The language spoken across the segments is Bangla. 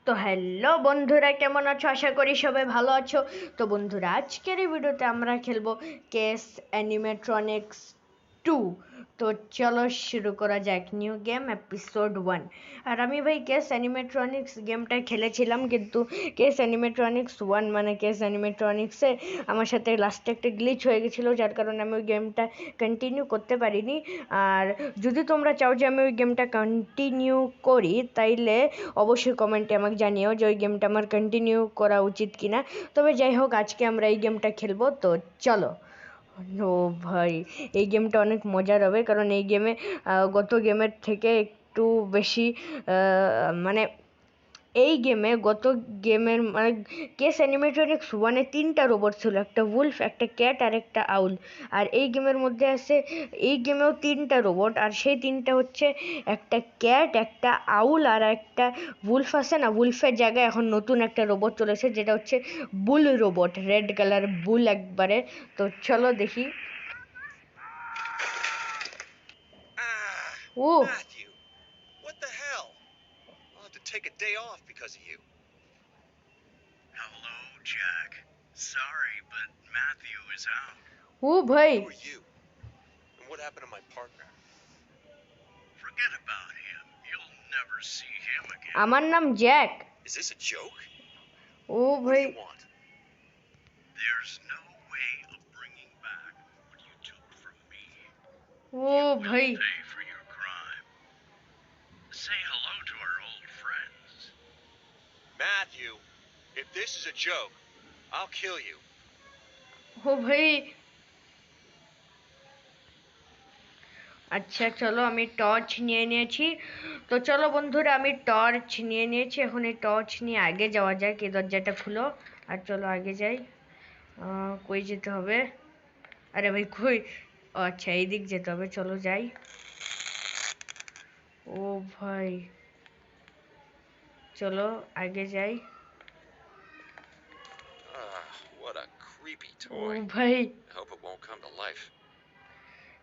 তো হ্যালো বন্ধুরা, কেমন আছো? আশা করি সবাই ভালো আছো। তো বন্ধুরা, আজকের এই ভিডিওতে আমরা খেলবো কেস অ্যানিমেট্রনিক্স 2। তো চলো শুরু করা যাক। New game episode 1। আর আমি ভাই কেস অ্যানিমেট্রনিক্স গেমটা খেলেছিলাম, কিন্তু কেস অ্যানিমেট্রনিক্স 1 মানে কেস অ্যানিমেট্রনিক্সে আমার সাথে লাস্টে একটা গ্লিচ হয়ে গেছিলো, যার কারণে আমি ওই গেমটা কন্টিনিউ করতে পারিনি। আর যদি তোমরা চাও যে আমি ওই গেমটা কন্টিনিউ করি, তাইলে অবশ্যই কমেন্টে আমাকে জানিও যে ওই গেমটা আমার কন্টিনিউ করা উচিত কিনা। তবে যাই হোক, আজকে আমরা এই গেমটা খেলবো। তো চলো। ও ভাই, এই গেমটা অনেক মজার হবে, কারণ এই গেমে গত গেমের থেকে একটু বেশি মানে এই গেমের মানে কেস অ্যানিমেট্রনিক্স 1-এ 3টা রোবট ছিল, একটা উলফ, একটা ক্যাট আর একটা আউল। আর এই গেমের মধ্যে আছে, এই গেমেও 3টা রোবট, আর সেই 3টা হচ্ছে একটা ক্যাট, একটা আউল আর একটা উলফ আছে না। উলফের জায়গায় এখন নতুন একটা রোবট চলেছে, যেটা হচ্ছে বুল রোবট, রেড কালার বুল একবারে। তো চলো দেখি। ও Matthew, what the hell? I'll have to take a day off because of you. Hello, Jack. Sorry, but Matthew is out. ও ভাই, Who are you? And what happened to my partner? Forget about him. You'll never see him again. আমার নাম Jack. Is this a joke? ও What do ভাই, you want? There's no way of bringing back what you took from me. ও ভাই, You'll pay for your crime. Say hello to our old friends. Matthew, if this is a joke, I'll kill you. ও ভাই। আচ্ছা চলো, আমি টর্চ নিয়ে নিয়েছি। তো চলো বন্ধুরা, আমি টর্চ নিয়ে নিয়েছি। এখন এই টর্চ নিয়ে আগে যাওয়া যাক। এই দরজাটা খুলো আর চলো আগে যাই। কই যেতে হবে? আরে ভাই কই? ও আচ্ছা, এই দিক যেতে হবে, চলো যাই। ও ভাই, চলো আগে যাই। What a creepy O toy. ভাই, I hope it won't come to life.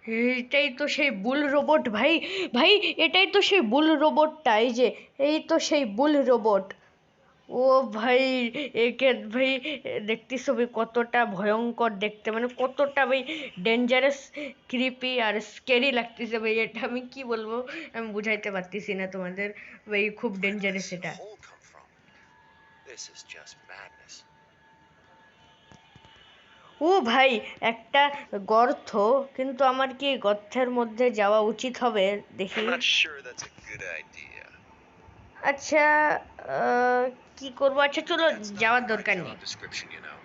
এইটাই তো সেই বুল রোবট ভাই। ভাই এটাই তো সেই বুল রোবটটা, এই যে এই তো সেই বুল রোবট। ও ভাই, একে ভাই দেখতেছো ভাই কতটা ভয়ঙ্কর দেখতে, মানে কতটা ভাই ডেঞ্জারাস, ক্রিপি আর স্কেরি লাগতেছে ভাই। এটা আমি কি বলবো, আমি বুঝাইতে পারতেছি না তোমাদের ভাই, খুব Where did ডেঞ্জারাস this এটা। hole come from? This is just madness. ও ভাই, একটা গর্ত, কিন্তু আমার কি গর্তের মধ্যে যাওয়া উচিত হবে দেখি। I'm not sure that's a good idea. আচ্ছা, কি করবো? আচ্ছা চলো, That's not যাওয়ার the right দরকার নেই। job description, you know.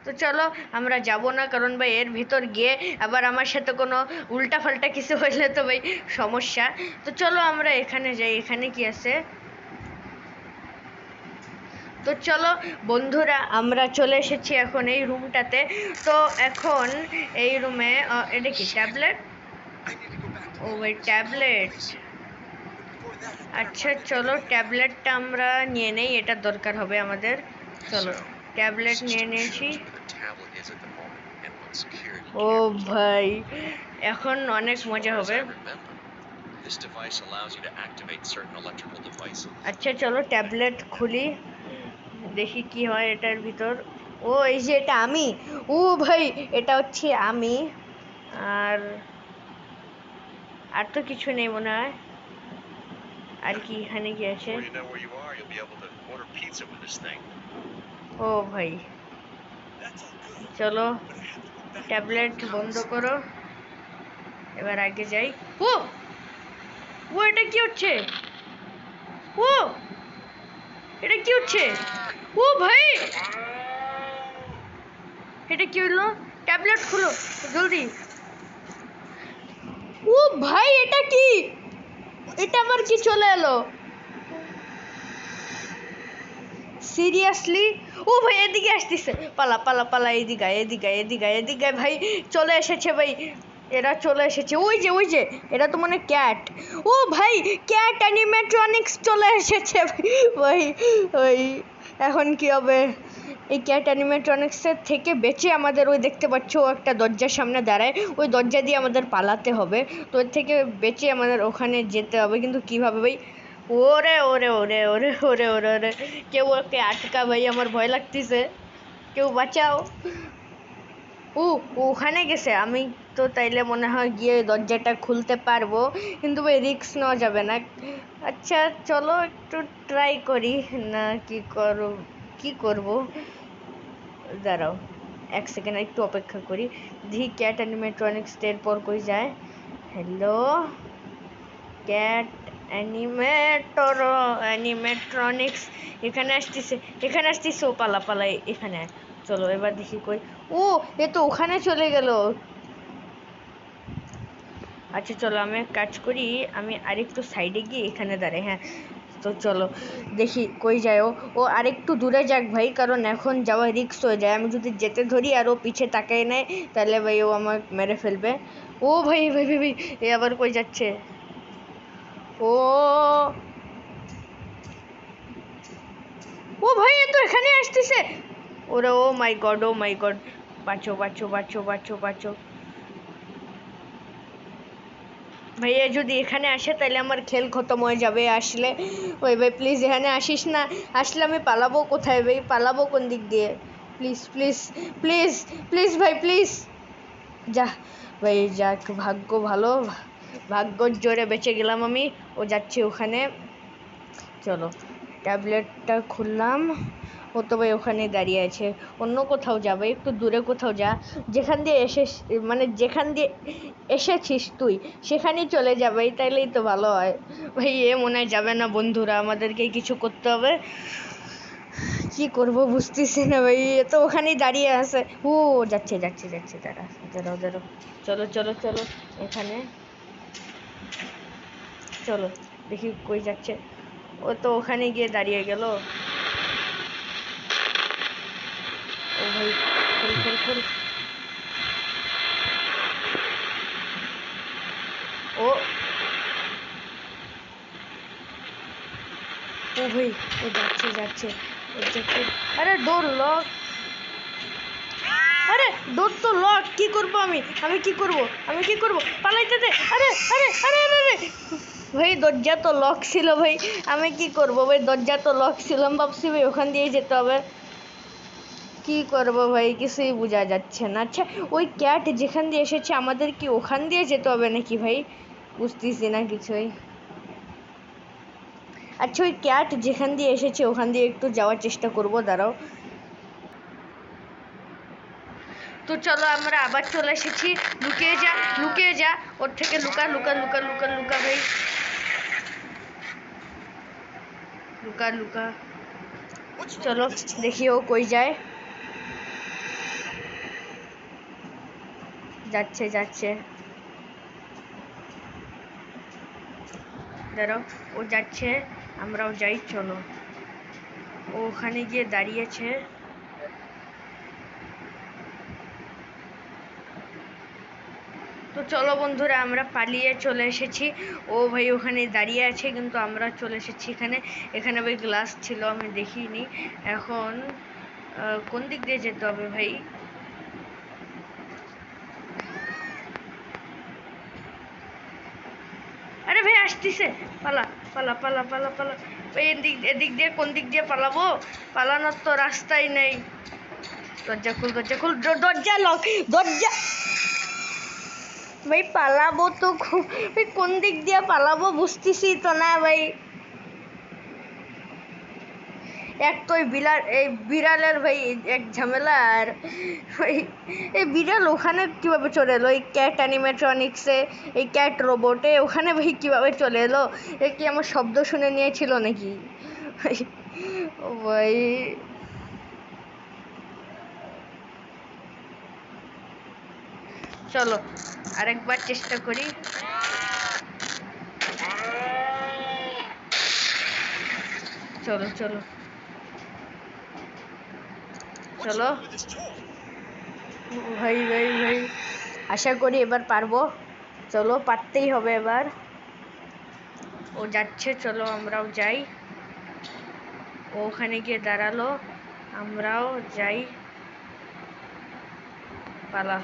তো চলো আমরা যাব না, কারণ ভাই এর ভিতর গিয়ে আবার আমার সাথে কোনো উল্টা ফাল্টা কিছু হইলে তো ভাই সমস্যা। তো চলো আমরা এখানে যাই। এখানে কি আছে? তো চলো বন্ধুরা, আমরা চলে এসেছি এখন এই রুমটাতে। তো এখন এই রুমে এটা কি tablet? I need to go back to ও the ভাই office. Tablet. Please. But before that, I better আচ্ছা find that চলো, detonator. ট্যাবলেটটা আমরা নিয়ে নেই, এটা দরকার হবে আমাদের। চলো So, ট্যাবলেট the নিয়ে system নিয়েছি। shows where the tablet is at the moment and what security ও cameras are. ভাই, এখন অনেক As মজা far as হবে। I remember, this device allows you to activate certain electrical devices. আচ্ছা চলো ট্যাবলেট খুলি, দেখি কি হয় এটার ভিতর। ও এই যে এটা আমি। ও ভাই, এটা হচ্ছে আমি। আর আর তো কিছু নেই মনে হয়। আর কি এখানে কি আছে? Before you know where you are, you'll be able to order pizza with this thing. ও ভাই, That's all good. চলো But I have to go back. Tablet বন্ধ করো, এবার আগে যাই। ও ও এটা কি হচ্ছে? ও এটা কি হচ্ছে? ও ভাই, এটা কি হলো? ট্যাবলেট খুলো জলদি। ও ভাই, এটা কি? এটা আবার কি চলে এলো? সিরিয়াসলি? ও ভাই এদিকে আসতেছে, পালা পালা পালা, এদিকে এদিকে এদিকে এদিকে ভাই, চলে এসেছে ভাই, এরা চলে এসেছে। ওই যে ওই যে, এটা তো মনে ক্যাট। ও ভাই, ক্যাট অ্যানিমেট্রনিক্স চলে এসেছে ভাই। ওই এখন কি হবে? এই ক্যাট অ্যানিমেট্রনিক্সের থেকে বেঁচে আমাদের, ওই দেখতে পাচ্ছ ও একটা দরজার সামনে দাঁড়ায়, ওই দরজা দিয়ে আমাদের পালাতে হবে। তো এর থেকে বেঁচে আমাদের ওখানে যেতে হবে, কিন্তু কিভাবে ভাই? ওরে ওরে ওরে ওরে ওরে ওরে ওরে, কেউ ওকে আটকা ভাই, আমার ভয় লাগতেছে, কেউ বাঁচাও। ও ওখানে গেছে, আমি তো তাইলে মনে হয় গিয়ে দরজাটা খুলতে পারবো, কিন্তু ভাই রিস্ক নেওয়া যাবে না। আচ্ছা চলো একটু ট্রাই করি না, কি করব, দাঁড়াও 1 সেকেন্ড একটু অপেক্ষা করি, দেখি ক্যাট অ্যানিমেট্রনিক্স এর পর কই যায়। হ্যালো ক্যাট অ্যানিমেট্রনিক্স, এখানে আসতেছে, ও পালা পালা এখানে আয়। চলো এবার দেখি কই। ও এ তো ওখানে চলে গেল। আচ্ছা চলো আমি এক কাজ করি, আমি আরেকটু সাইডে গিয়ে এখানে দাঁড়াই, হ্যাঁ। তো চলো দেখি কই যায় ও। ও আরেকটু দূরে যাক ভাই, কারণ এখন যাওয়া রিস্ক হয়ে যায়, আমি যদি যেতে ধরি আর ও পিছে তাকাই নেয় তাহলে ভাই ও আমার মেরে ফেলবে। ও ভাই ভাই ভাই ভাই, এ আবার কই যাচ্ছে? ও ও ভাই এ তো এখানে আসতেছে। ওরে ও মাই গড, ও মাই গড, বাঁচো বাঁচো বাঁচো বাঁচো বাঁচো। ভাইয়া যদি এখানে আসে তাহলে আমার খেল খতম হয়ে যাবে আসলে। ওই ভাই প্লিজ এখানে আসিস না, আসলে আমি পালাবো কোথায় ভাই, পালাবো কোন দিক দিয়ে? প্লিজ প্লিজ প্লিজ প্লিজ ভাই প্লিজ, যা ভাই যা, একটু ভাগ্য ভালো, ভাগ্যর জোরে বেঁচে গেলাম আমি। ও যাচ্ছে ওখানে, চলো ট্যাবলেটটা খুললাম। ও তো ভাই ওখানে দাঁড়িয়ে আছে, অন্য কোথাও যা ভাই, একটু দূরে কোথাও যা, যেখান দিয়ে মানে যেখান দিয়ে এসেছিস তুই সেখানেই চলে যা ভাই, তাইলেই তো ভালো হয়। ভাই এ মনে হয় যাবে না, বন্ধুরা আমাদেরকে কিছু করতে হবে, কি করব বুঝতেছি না ভাই, এ তো ওখানেই দাঁড়িয়ে আছে। ও যাচ্ছে যাচ্ছে যাচ্ছে, দাঁড়াও দাঁড়াও দাঁড়াও, চলো চলো চলো এখানে, চলো দেখি কই যাচ্ছে। ও তো ওখানে গিয়ে দাঁড়িয়ে গেল। ও ভাই খোল খোল খোল। ও ও ভাই, ও যাচ্ছে যাচ্ছে, ও যাচ্ছে। আরে ডোর লক, আরে ডোর তো লক, কি করব আমি কি করব, আমি কি করব, পালাইতে দে। আরে আরে আরে আরে আরে, ভাই দরজা তো লক ছিল ভাই, আমি কি করব ভাই, দরজা তো লক ছিল, আমি ভাবছি ভাই ওখান দিয়ে যেতে হবে, কি করব ভাই কিছুই বোঝা যাচ্ছে না। আচ্ছা ওই ক্যাট যেখান দিয়ে এসেছে আমাদের কি ওখান দিয়ে যেতে হবে নাকি ভাই, বুঝতেছি না কিছুই। আচ্ছা ওই ক্যাট যেখান দিয়ে এসেছে ওখান দিয়ে একটু যাওয়ার চেষ্টা করব, দাঁড়াও। তো চলো আমরা আবার চলে এসেছি, লুকিয়ে যা লুকিয়ে যা, ওর থেকে লুকা লুকা লুকা লুকা লুকা ভাই, লুকা লুকা। চলো দেখি ও কই যায়, যাচ্ছে যাচ্ছে, দাঁড়াও ও যাচ্ছে, আমরাও যাই, চলো। ও ওখানে গিয়ে দাঁড়িয়েছে, তো চলো বন্ধুরা আমরা পালিয়ে চলে এসেছি। ও ভাই ওখানে দাঁড়িয়ে আছে কিন্তু আমরা চলে এসেছি এখানে, এখানে ভাই গ্লাস ছিল আমি দেখিনি। এখন কোন দিক দিয়ে যেতে হবে ভাই? আরে ভাই আসতেছে, পালা পালা পালা পালা পালা, ভাই এদিক দিয়ে কোন দিক দিয়ে পালাবো, পালানোর তো রাস্তাই নেই। দরজা খুল দরজা খুল, দরজা লক, দরজা, ভাই পালাবো তো ভাই কোন দিক দিয়ে পালাবো বুঝতেছি তো না ভাই। এক তো এই বিড়ালের ভাই এক ঝামেলা, আর ভাই এই বিড়াল ওখানে কিভাবে চলে এলো, এই ক্যাট অ্যানিমেট্রনিক্সে, এই ক্যাট রোবটে ওখানে ভাই কিভাবে চলে এলো? এ কি আমার শব্দ শুনে নিয়েছিল নাকি ভাই? ও ভাই, চলো আরেকবার চেষ্টা করি, চলো চলো চলো ভাই ভাই ভাই, আশা করি এবার পারবো, চলো পারতেই হবে এবার। ও যাচ্ছে, চলো আমরাও যাই, ও ওখানে গিয়ে দাঁড়ালো, আমরাও যাই, পালা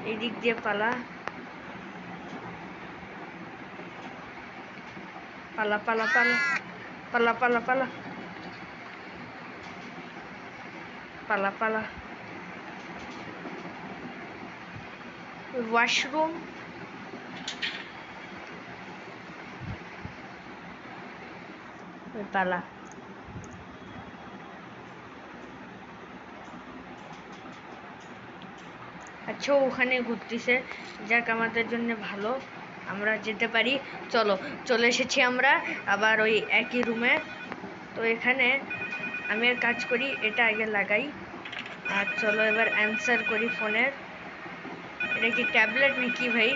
এই দিক দিয়ে পালা। পালা পালা পালা পালা পালা পালা পালা পালা ওয়াশরুম পালা আচ্ছা ওখানে ঘুরতেছে যাক আমাদের জন্য ভালো আমরা যেতে পারি চলো চলে এসেছি আমরা আবার ওই একই রুমে তো এখানে আমি আর কাজ করি এটা আগে লাগাই আর চলো এবার অ্যান্সার করি ফোনের এটা কি ট্যাবলেট নাকি ভাই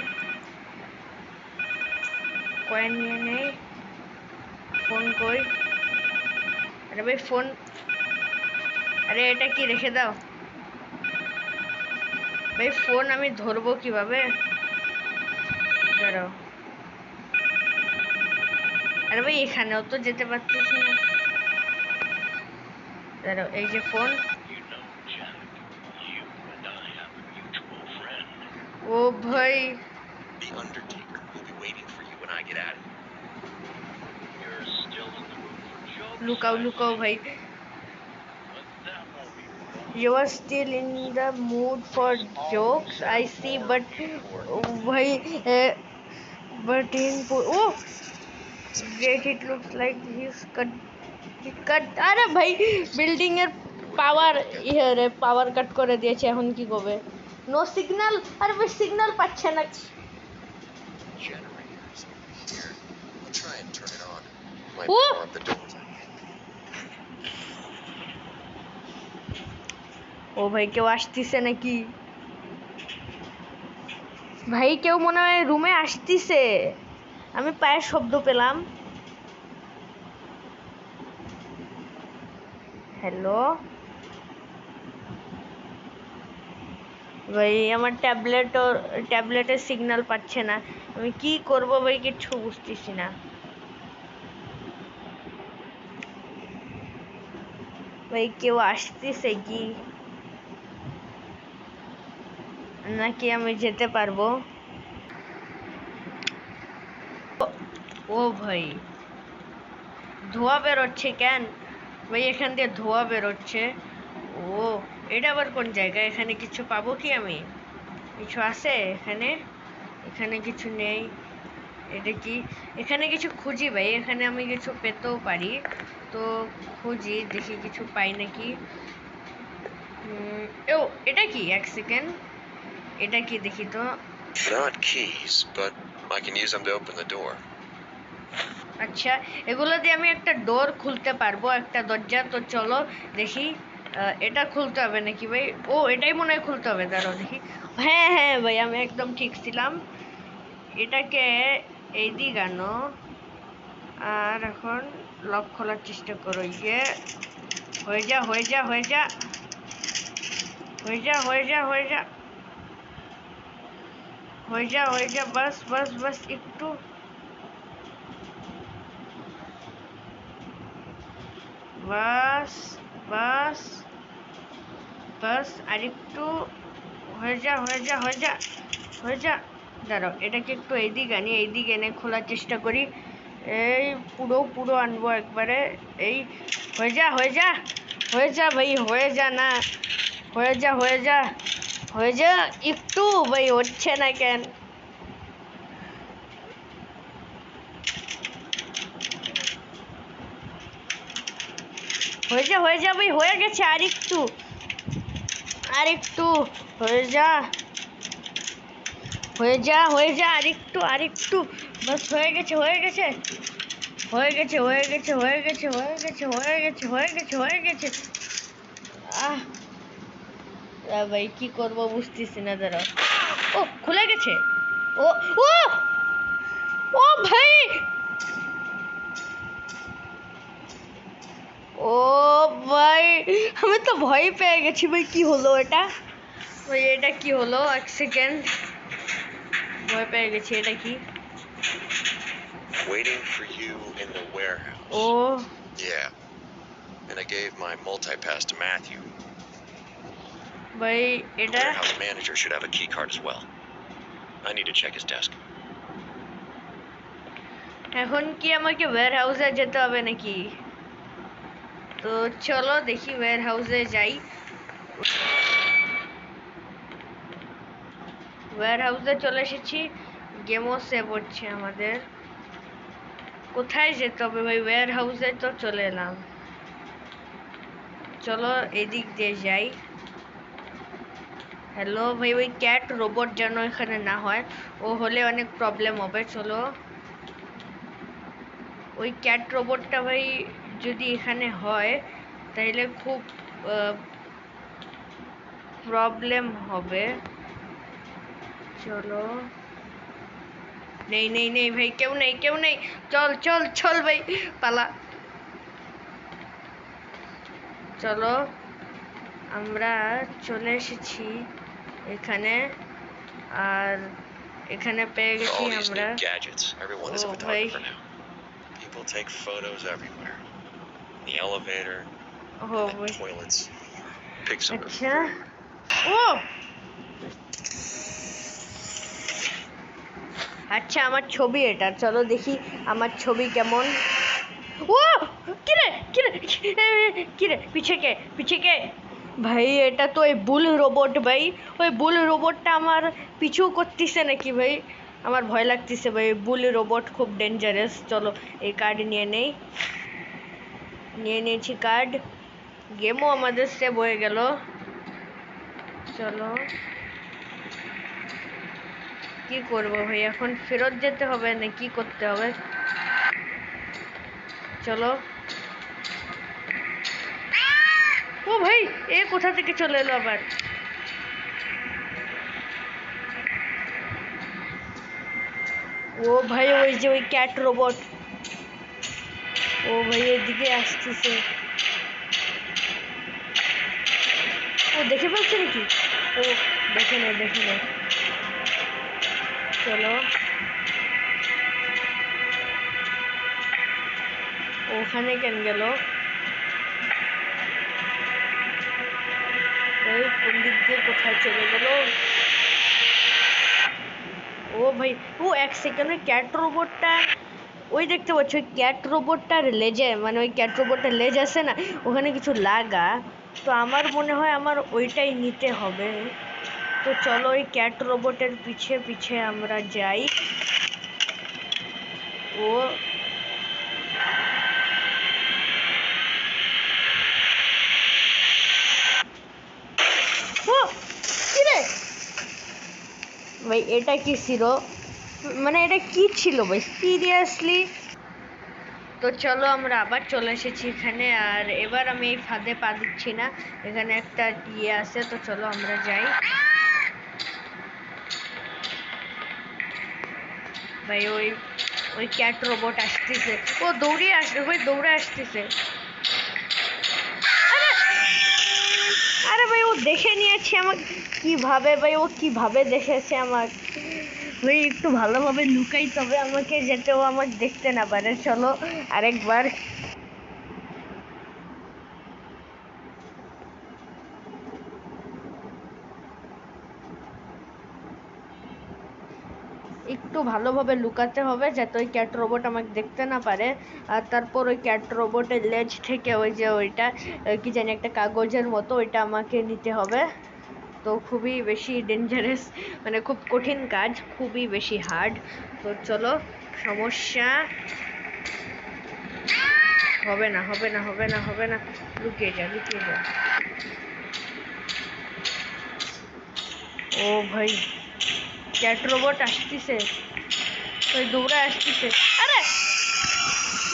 কয়েন নিয়ে নেই ফোন কই আরে ভাই ফোন আরে এটা কি রেখে দাও ভাই ফোন আমি ধরবো কিভাবে দাঁড়াও আরে ভাই এখানেও তো যেতে পারতেছি না দাঁড়াও এই যে phone You know, Jack, you and I have a mutual friend. ও ভাই The Undertaker will be waiting for you when I get out of here. You're still in the mood for jokes. লুকাও I লুকাও see. ভাই But that won't be long. You are still in the mood for jokes, I see, but why? But oh, great! It looks like he's cut. He cut. আরে ভাই বিল্ডিং এর পাওয়ার ইয়ে পাওয়ার কাট করে দিয়েছে এখন কি করবে নো সিগন্যাল আরে ভাই সিগন্যাল পাচ্ছে না Generators here. I'll try and turn it on. Might Oh! power up the doors. ও ভাই কেউ আসতেছে নাকি ভাই কেউ মনে হয় রুমে আসতেছে আমি পায়ের শব্দ পেলাম হ্যালো ভাই আমার ট্যাবলেটের সিগন্যাল পাচ্ছে না আমি কি করব ভাই কিছু বুঝতেছি না ভাই কেউ আসতেছে কি নাকি আমি যেতে পারবো ও ভাই ধোঁয়া বেরোচ্ছে কেন ভাই এখান দিয়ে ধোঁয়া বেরোচ্ছে ও এটা আবার কোন জায়গা এখানে কিছু পাবো কি আমি কিছু আছে এখানে এখানে কিছু নেই এটা কি এখানে কিছু খুঁজি ভাই এখানে আমি কিছু পেতেও পারি তো খুঁজি দেখি কিছু পাই নাকি ও এটা কি এক সেকেন্ড এটা কি দেখি তো Not keys, but I can use them to open the door. আচ্ছা এগুলো দিয়ে আমি একটা ডোর খুলতে পারবো একটা দরজা তো চলো দেখি এটা খুলতে হবে নাকি ভাই ও এটাই মনে হয় খুলতে হবে দাঁড়াও দেখি হ্যাঁ হ্যাঁ ভাই আমি একদম ঠিক ছিলাম এটাকে এই দিক আনো আর এখন লক খোলার চেষ্টা করো ইয়ে হয়ে যা হয়ে যা হয়ে যা হয়ে যা হয়ে যা হয়ে যা হয়ে যা হয়ে যা বাস বাস বাস একটু বাস বাস বাস আরেকটু হয়ে যা হয়ে যা হয়ে যা হয়ে যা দাঁড়াও এটাকে একটু এইদিকে আনি এইদিকে এনে খোলার চেষ্টা করি এই পুরো পুরো আনবো একবারে এই হয়ে যা হয়ে যা হয়ে যা ভাই হয়ে যা না হয়ে যা হয়ে যা হয়ে যা একটু ভাই হচ্ছে না কেন হয়ে যা ভাই হয়ে গেছে আরেকটু আরেকটু হয়ে যা হয়ে যা হয়ে যা আরেকটু আরেকটু বাস হয়ে গেছে হয়ে গেছে হয়ে গেছে হয়ে গেছে হয়ে গেছে হয়ে গেছে হয়ে গেছে হয়ে গেছে হয়ে গেছে আহ ভাই কি করবো বুঝতেছি না দাঁড়াও ও খুলে গেছে ও ও ও ভাই ও ভাই আমি তো ভয় পেয়ে গেছি ভাই কি হলো এটা ভাই এটা কি হলো এক সেকেন্ড ভয় পেয়ে গেছি এটা কি Waiting for you in the warehouse. O Yeah. And I gave my multi-pass to Matthew. ভাই The এটা warehouse manager should have a key card as well. I need to check his desk. এখন কি আমাকে ওয়্যার হাউসে যেতে হবে নাকি? তো চলো দেখি ওয়্যার হাউসে যাই। ওয়্যার হাউসে চলে এসেছি, গেমও সেভ হচ্ছে আমাদের। কোথায় যেতে হবে ভাই? ওয়্যার হাউসে তো চলে এলাম, চলো এদিক দিয়ে যাই। হ্যালো ভাই, ওই ক্যাট রোবট যেন এখানে না হয়, ও হলে অনেক প্রবলেম হবে। চলো, ওই ক্যাট রোবটটা ভাই যদি এখানে হয় তাহলে খুব প্রবলেম হবে। চলো, নেই নেই নেই ভাই, কেউ নেই কেউ নেই, চল চল চল ভাই, পালা। চলো, আমরা চলে এসেছি এখানে, আর এখানে পেয়ে For গেছি all these আমরা। new gadgets, everyone is a Oh, photographer ভাই। now. People take photos everywhere. In the elevator, O in ভাই, toilets. Pics of their আচ্ছা। food. ও আচ্ছা, আমার ছবি এটা, চলো দেখি আমার ছবি কেমন। ও কিরে কিরে কিরে, পিছে কে পিছে কে? ভাই এটা তো ওই বুল রোবট ভাই, ওই বুল রোবটটা আমার পিছু করতেছে নাকি ভাই? আমার ভয় লাগতেছে ভাই, বুল রোবট খুব ডেঞ্জারাস। চলো এই কার্ড নিয়ে নেই, নিয়ে নিয়েছি কার্ড। গেমও আমাদের সেভ হয়ে গেল। চলো, কি করবো ভাই এখন? ফেরত যেতে হবে না কি করতে হবে? চলো। ও ভাই, এ কোথা থেকে চলে এলো আবার? ও ভাই, ওই যে ওই ক্যাট রোবট, ও ভাই এদিকে আসতেছে। ও দেখে ফেলছে নাকি? ও দেখে নে দেখে নে। চলো, ওখানে কেন গেল? ওই কোন দিক দিয়ে কোথায় চলে গেল? ও ভাই, ও এক সেকেন্ডে ক্যাট রোবটটা, ওই দেখতে পাচ্ছ ওই ক্যাট রোবটটার লেজে, মানে ওই ক্যাট রোবটটার লেজ আছে না, ওখানে কিছু লাগা। তো আমার মনে হয় আমার ওইটাই নিতে হবে। তো চলো ওই ক্যাট রোবটের পিছে পিছে আমরা যাই। ও ও কি রে ভাই, এটা কি ছিল? মানে এটা কি ছিল ভাই, সিরিয়াসলি? তো চলো আমরা আবার চলে এসেছি এখানে, আর এবার আমি এই ফাঁদে পা দিচ্ছি না। এখানে একটা ইয়ে আছে, তো চলো আমরা যাই। ভাই ওই ওই ক্যাট রোবট আসতেছে, ও দৌড়ে আসবে ভাই, দৌড়ে আসতেছে। আরে আরে ভাই, ও দেখে নিয়েছে আমাকে কিভাবে ভাই, ও কিভাবে দেখেছে আমাকে ভাই? একটু ভালোভাবে লুকাই, তবে আমাকে যাতে ও আমাকে দেখতে না পারে। চলো আরেকবার। একটু ভালোভাবে লুকাতে হবে যাতে ওই ক্যাট রোবট আমাকে দেখতে না পারে। আর তারপর ওই ক্যাট রোবটের লেজ থেকে ওই যে ওইটা কি জানি একটা কাগজের মতো, ওইটা আমাকে নিতে হবে। তো খুবই বেশি ডেঞ্জারাস, মানে খুব কঠিন কাজ, খুবই বেশি হার্ড। তো চলো, সমস্যা হবে না হবে না হবে না হবে না, লুকিয়ে যা লুকিয়ে যা। ও ভাই, ক্যাট রোবট আসতেছে, ওই দৌড়ে আসতেছে। আরে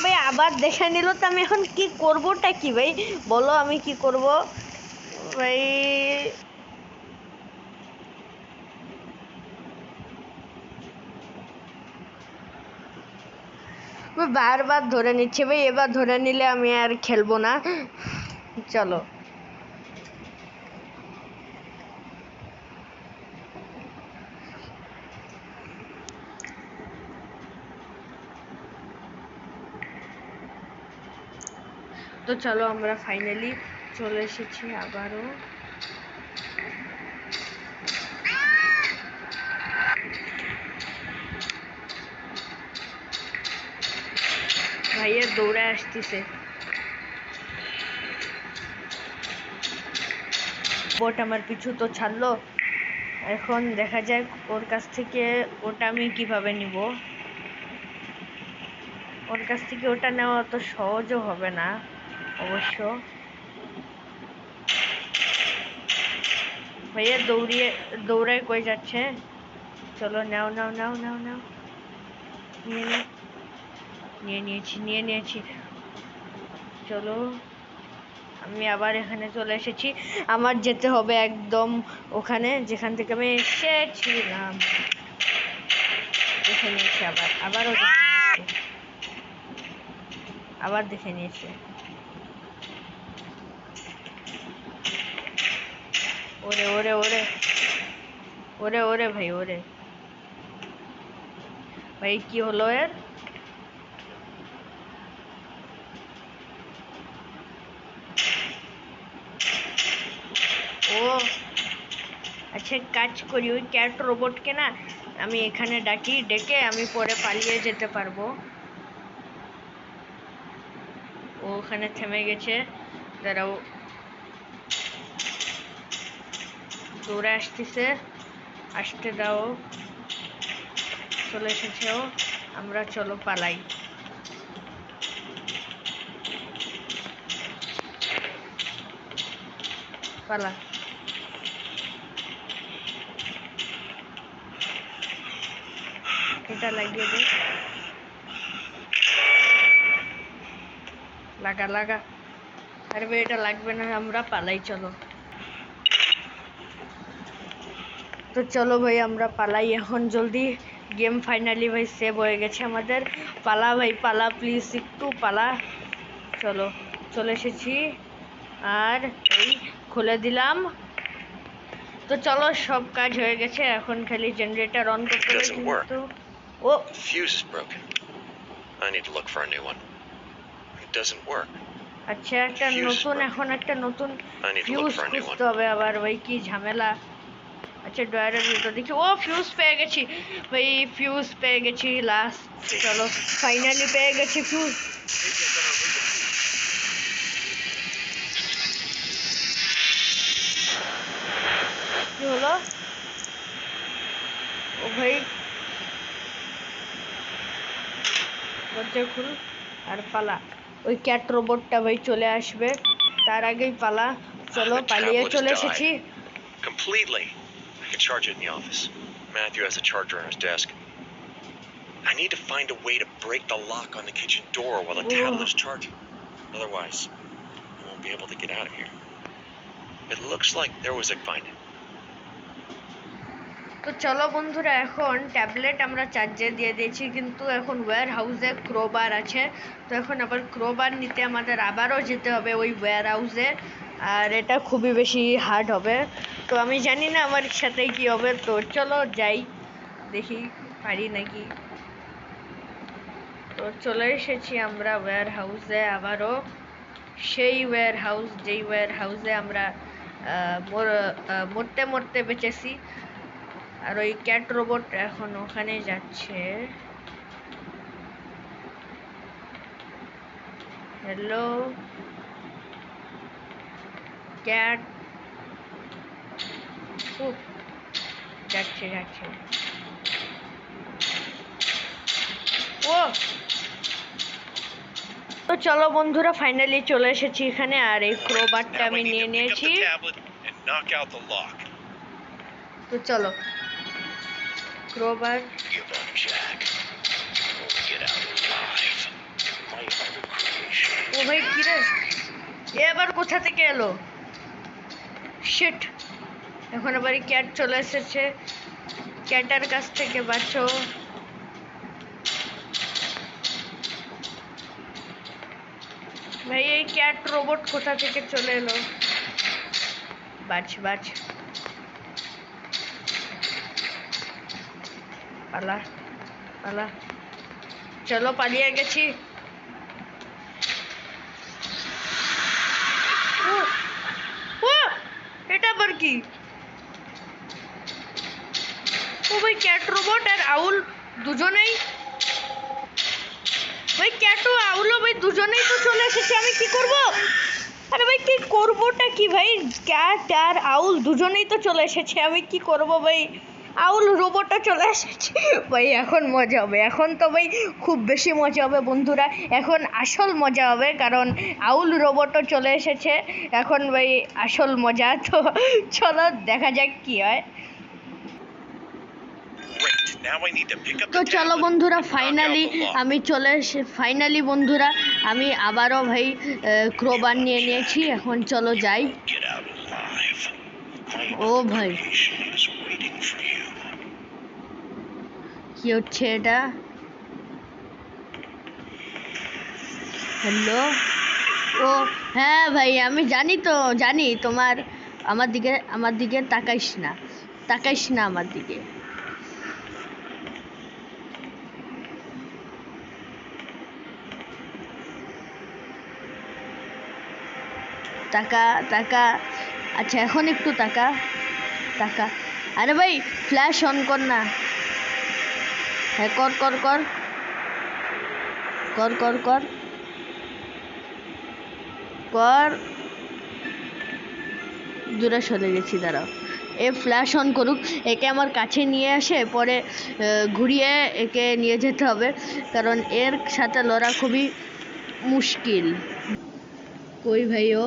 ভাই আবার দেখে নিল, তো আমি এখন কি করবোটা কি ভাই? বলো আমি কি করব ভাই? বারবার ধরে নিচ্ছে ভাই, এবার ধরে নিলে আমি আর খেলবো না। চলো, তো চলো আমরা ফাইনালি চলে এসেছি আবারও। ভাইয়ের দৌড়ে আসতেছে। বোট আমার পিছু তো ছাড়লো, এখন দেখা যাক ওর কাছ থেকে ওটা আমি কিভাবে নিব। ওর কাছ থেকে ওটা নেওয়া অত সহজও হবে না অবশ্য। ভাইয়া দৌড়ায় কই যাচ্ছে? চলো নাও নাও নাও নাও নাও, নিয়ে নিয়েছি। চলো, আমি আবার এখানে চলে এসেছি। আমার যেতে হবে একদম ওখানে যেখান থেকে আমি এসেছিলাম। দেখে নিয়েছি, আবার দেখে নিয়েছি। ওরে ওরে ওরে ওরে ওরে ভাই, ওরে ভাই, কি হলো এর? ও আচ্ছা, কাজ করি, ওই ক্যাট রোবটকে না আমি এখানে ডেকে আমি পরে পালিয়ে যেতে পারবো। ও ওখানে থেমে গেছে, দাঁড়াও, দৌড়ে আসতে দাও। চলে এসেছে ও, আমরা চলো পালাই। পালা। এটা লাগিয়ে দে, লাগা। আরে ভাই, এটা লাগবে না, আমরা পালাই, চলো। তো চলো ভাই, আমরা পালাই এখন জলদি। গেম ফাইনালি ভাই সেভ হয়ে গেছে আমাদের। পালা ভাই পালা, প্লিজ একটু পালা। চলো, চলে এসেছি, আর এই খুলে দিলাম। তো চলো, সব কাজ হয়ে গেছে, এখন খালি জেনারেটর অন করতে হবে। কিন্তু ও Fuse is broken. I need to look for a new one. It doesn't work. আচ্ছা, একটা নতুন ফিউজ খুঁজতে হবে আবার, ভাই কি ঝামেলা। আচ্ছা, ড্রয়ারের ভিতর দেখি, ও ফিউজ পেয়ে গেছি ভাই, ফিউজ পেয়ে গেছি লাস্ট। চলো, ফাইনালি পেয়ে গেছি ফিউজ। কি হলো? ও ভাই, দরজা খুল আর পালা। ওই ক্যাট রোবটটা ভাই চলে আসবে, তার আগেই পালা। চলো, পালিয়ে চলে এসেছি। Completely. I can charge it in the office. Matthew has a charger on his desk. I need to find a way to break the lock on the kitchen door while the tablet is charging. Otherwise, I won't be able to get out of here. It looks like there was a find it. তো চলো বন্ধুরা, এখন ট্যাবলেট আমরা চার্জে দিয়ে দিয়েছি, কিন্তু এখন ওয়্যার হাউসে ক্রোবার আছে। তো এখন আবার ক্রোবার নিতে আমাদের আবারও যেতে হবে ওই ওয়্যার হাউসে, আর এটা খুবই বেশি হার্ড হবে। তো আমি জানি না আমার সাথে কি হবে, তো চলো যাই, দেখি পারি নাকি। তো চলে এসেছি আমরা ওয়্যার হাউসে আবারও, সেই ওয়্যার হাউস যেই ওয়্যার হাউসে আমরা মরতে বেঁচেছি। আর ওই ক্যাট রোবট এখন ওখানে যাচ্ছে। হ্যালো ক্যাট, যাচ্ছে। ও তো চলো বন্ধুরা, ফাইনালি চলে এসেছি এখানে, আর এই ক্রোবারটা আমি নিয়ে নিয়েছি। তো চলো, ক্রোবার। ও ভাই, কি রে, এবার কোথা থেকে এলো? শিট, এখন আবার ক্যাট চলে এসেছে, ক্যাটের কাছ থেকে বাঁচো। ভাই, এই ক্যাট রোবট কোথা থেকে চলে এলো? বাঁচ, পালা। চলো, পালিয়ে গেছি। এটা আবার কি? ও ভাই, ক্যাট রোবট আর আউল দুজনেই। ভাই ক্যাটু আউলো ভাই দুজনেই তো চলে এসেছে, আমি কি করব? আরে ভাই কি করবোটা কি ভাই, ক্যাট আর আউল দুজনেই তো চলে এসেছে, আমি কি করব ভাই? আউল রোবটটা চলে এসেছে ভাই, এখন মজা হবে, এখন তো ভাই খুব বেশি মজা হবে বন্ধুরা, এখন আসল মজা হবে, কারণ আউল রোবটও চলে এসেছে, এখন ভাই আসল মজা। তো চলো দেখা যাক কি হয়। Great. Now I need to pick up তো the চলো tablet বন্ধুরা, and knock out finally the lock. আমি ফাইনালি বন্ধুরা আমি আবারও ভাই ক্রোবার নিয়ে নিয়েছি, এখন চলো যাই। Get out alive. ও ভাই Location is waiting for you. কি হচ্ছে এটা? হ্যালো, ও হ্যাঁ ভাই, আমি জানি তোমার, আমার দিকে তাকাইস না আমার দিকে। তাকা, আচ্ছা এখন একটু তাকা। আরে ভাই ফ্ল্যাশ অন কর না। হ্যাঁ কর। দূরে সরে গেছি, দাঁড়াও, এ ফ্ল্যাশ অন করুক, একে আমার কাছে নিয়ে আসে, পরে ঘুরিয়ে একে নিয়ে যেতে হবে, কারণ এর সাথে লড়া খুবই মুশকিল। কই ভাই ও?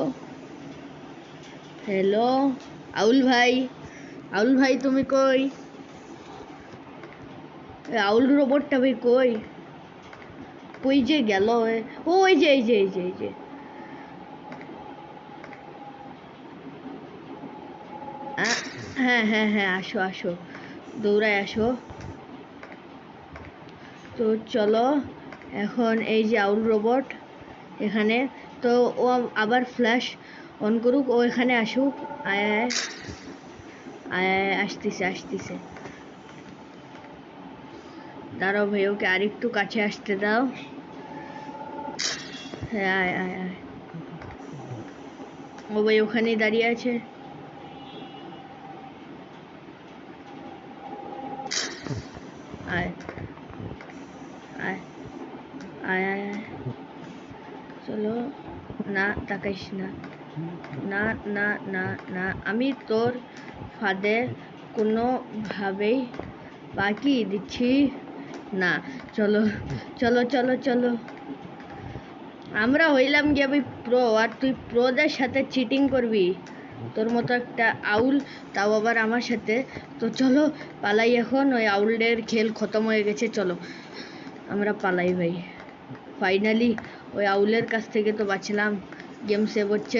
হ্যালো আউল ভাই তুমি কই? আউল রোবটটা ভাই কই যে গেল? ও এই যে হ্যাঁ আসো, দৌড়ায় আসো। তো চলো এখন এই যে আউল রোবট এখানে, তো ও আবার ফ্ল্যাশ অন করুক, ও এখানে আসুক। আয় আসতেছে। দাঁড়াও ভাই, ওকে আরেকটু কাছে আসতে দাও। হ্যাঁ আয়। ও ভাই ওখানেই দাঁড়িয়ে আছে। আয় চলো, না তাকাইস না, আমি তোর ফাঁদে কোনোভাবেই বাকি দিচ্ছি না। চলো, আমরা হইলাম গিয়ে ভাই প্রো, আর তুই প্রোদের সাথে চিটিং করবি? তোর মতো একটা আউল, তাও আবার আমার সাথে। তো চলো পালাই এখন, ওই আউলের খেল খতম হয়ে গেছে, চলো আমরা পালাই ভাই। ফাইনালি ওই আউলের কাছ থেকে তো বাঁচলাম, গেম সেভ হচ্ছে।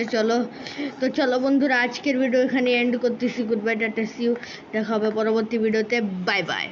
চলো বন্ধুরা, আজকের ভিডিও এখানে এন্ড করতেছি। Good bye, tata, see you, দেখা হবে পরবর্তী ভিডিওতে, বাই বাই।